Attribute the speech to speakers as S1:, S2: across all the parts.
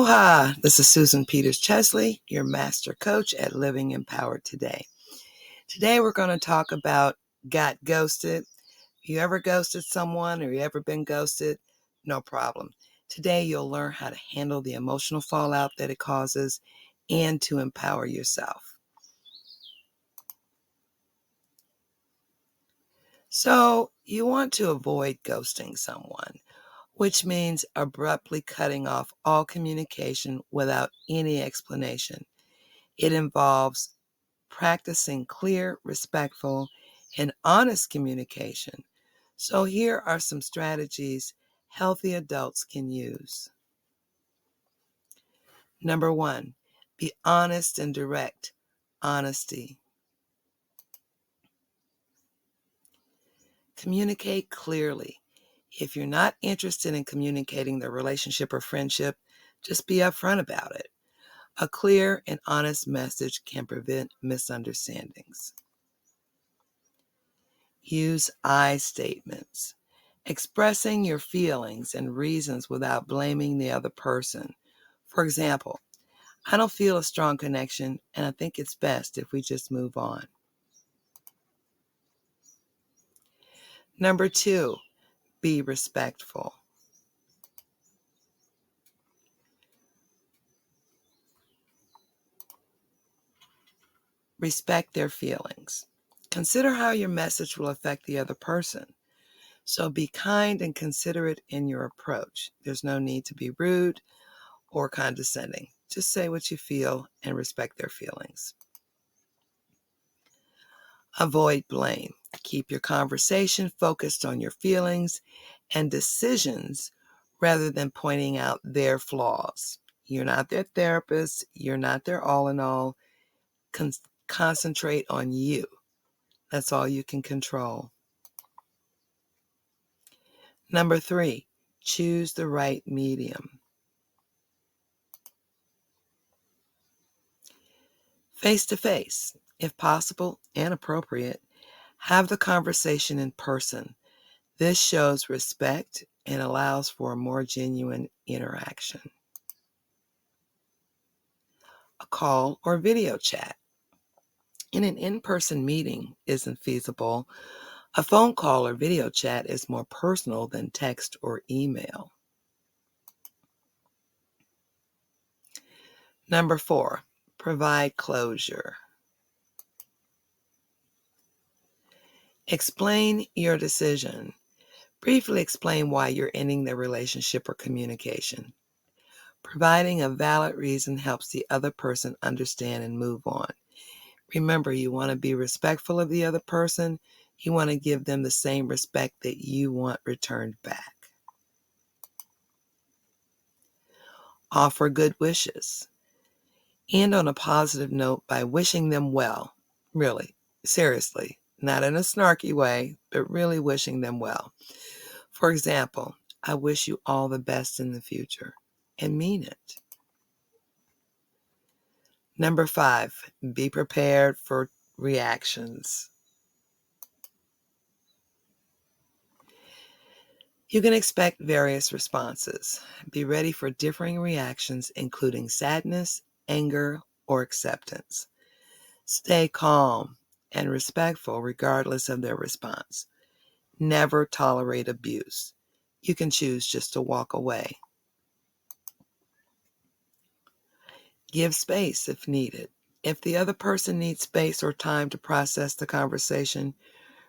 S1: Aloha, this is Susan Peters Chesley, your master coach at Living Empowered Today. Today we're going to talk about got ghosted. You ever ghosted someone or you ever been ghosted? No problem. Today you'll learn how to handle the emotional fallout that it causes and to empower yourself. So you want to avoid ghosting someone, which means abruptly cutting off all communication without any explanation. It involves practicing clear, respectful, and honest communication. So here are some strategies healthy adults can use. Number 1, be honest and direct. Honesty. Communicate clearly. If you're not interested in communicating the relationship or friendship, just be upfront about it. A clear and honest message can prevent misunderstandings. Use I statements. Expressing your feelings and reasons without blaming the other person. For example, I don't feel a strong connection and I think it's best if we just move on. Number 2, be respectful. Respect their feelings. Consider how your message will affect the other person. So be kind and considerate in your approach. There's no need to be rude or condescending. Just say what you feel and respect their feelings. Avoid blame. Keep your conversation focused on your feelings and decisions rather than pointing out their flaws. You're not their therapist. You're not their all in all. Concentrate on you. That's all you can control. Number 3, choose the right medium. Face to face, if possible and appropriate, have the conversation in person. This shows respect and allows for a more genuine interaction. A call or video chat. In an in-person meeting isn't feasible. A phone call or video chat is more personal than text or email. Number 4, provide closure. Explain your decision. Briefly explain why you're ending the relationship or communication. Providing a valid reason helps the other person understand and move on. Remember, you want to be respectful of the other person. You want to give them the same respect that you want returned back. Offer good wishes. End on a positive note by wishing them well. Really, seriously, not in a snarky way, but really wishing them well. For example, I wish you all the best in the future, and mean it. Number 5, be prepared for reactions. You can expect various responses. Be ready for differing reactions, including sadness, anger, or acceptance. Stay calm and respectful regardless of their response. Never tolerate abuse. You can choose just to walk away. Give space if needed. If the other person needs space or time to process the conversation,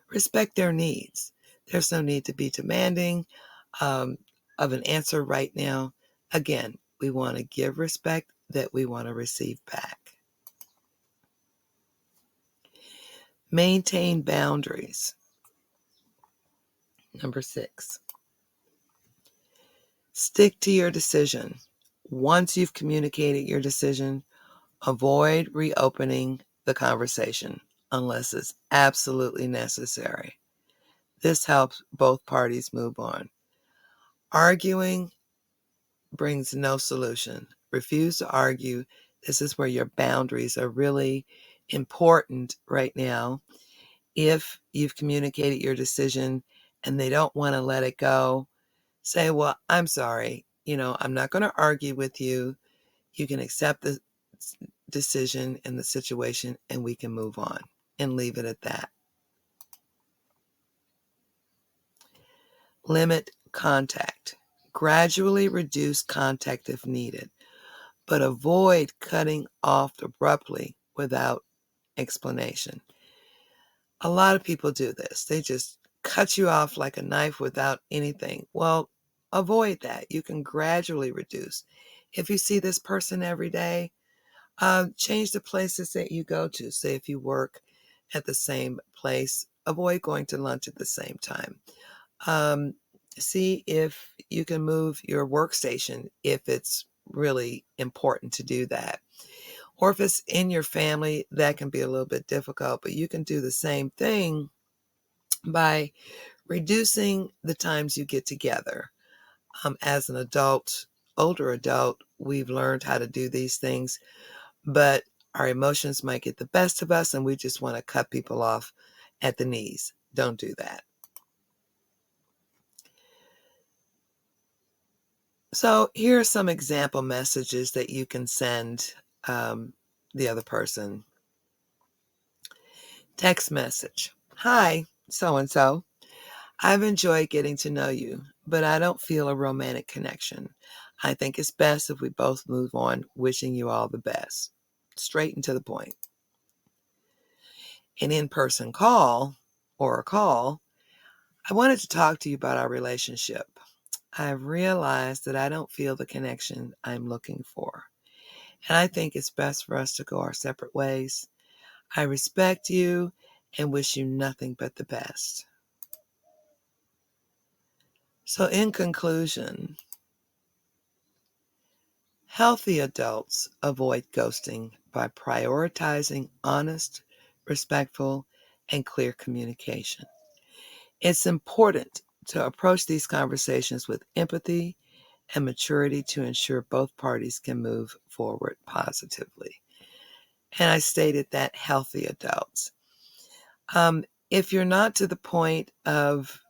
S1: respect their needs. There's no need to be demanding of an answer right now. Again, we want to give respect that we want to receive back. Maintain boundaries. Number 6, stick to your decision. Once you've communicated your decision, avoid reopening the conversation unless it's absolutely necessary. This helps both parties move on. Arguing brings no solution. Refuse to argue. This is where your boundaries are really important right now. If you've communicated your decision and they don't want to let it go, say, well, I'm sorry. I'm not going to argue with you. You can accept the decision and the situation, and we can move on and leave it at that. Limit contact. Gradually reduce contact if needed, but avoid cutting off abruptly without explanation. A lot of people do this. They just cut you off like a knife without anything. Well, avoid that. You can gradually reduce. If you see this person every day, change the places that you go to. Say if you work at the same place, avoid going to lunch at the same time. See if you can move your workstation if it's really important to do that. Or if it's in your family, that can be a little bit difficult, but you can do the same thing by reducing the times you get together. As an adult, older adult, we've learned how to do these things, but our emotions might get the best of us and we just want to cut people off at the knees. Don't do that. So here are some example messages that you can send the other person. Text message. Hi, so-and-so. I've enjoyed getting to know you, but I don't feel a romantic connection. I think it's best if we both move on, wishing you all the best. Straight and to the point. An in-person call or a call. I wanted to talk to you about our relationship. I've realized that I don't feel the connection I'm looking for, and I think it's best for us to go our separate ways. I respect you and wish you nothing but the best. So in conclusion, healthy adults avoid ghosting by prioritizing honest, respectful, and clear communication. It's important to approach these conversations with empathy and maturity to ensure both parties can move forward positively. And I stated that healthy adults. If you're not to the point of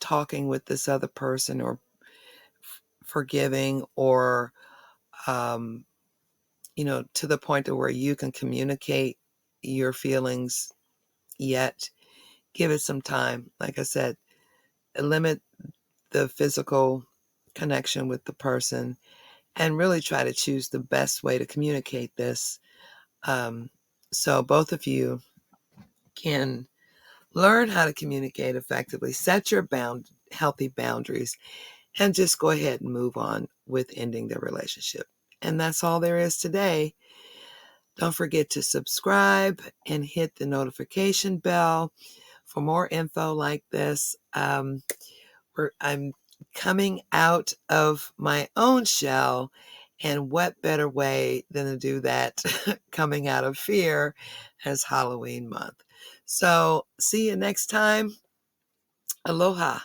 S1: talking with this other person or forgiving or, to the point of where you can communicate your feelings yet, give it some time. Like I said, limit the physical connection with the person and really try to choose the best way to communicate this. So both of you can learn how to communicate effectively, set your healthy boundaries, and just go ahead and move on with ending the relationship. And that's all there is today. Don't forget to subscribe and hit the notification bell for more info like this. I'm coming out of my own shell, and what better way than to do that coming out of fear as Halloween month. So see you next time. Aloha.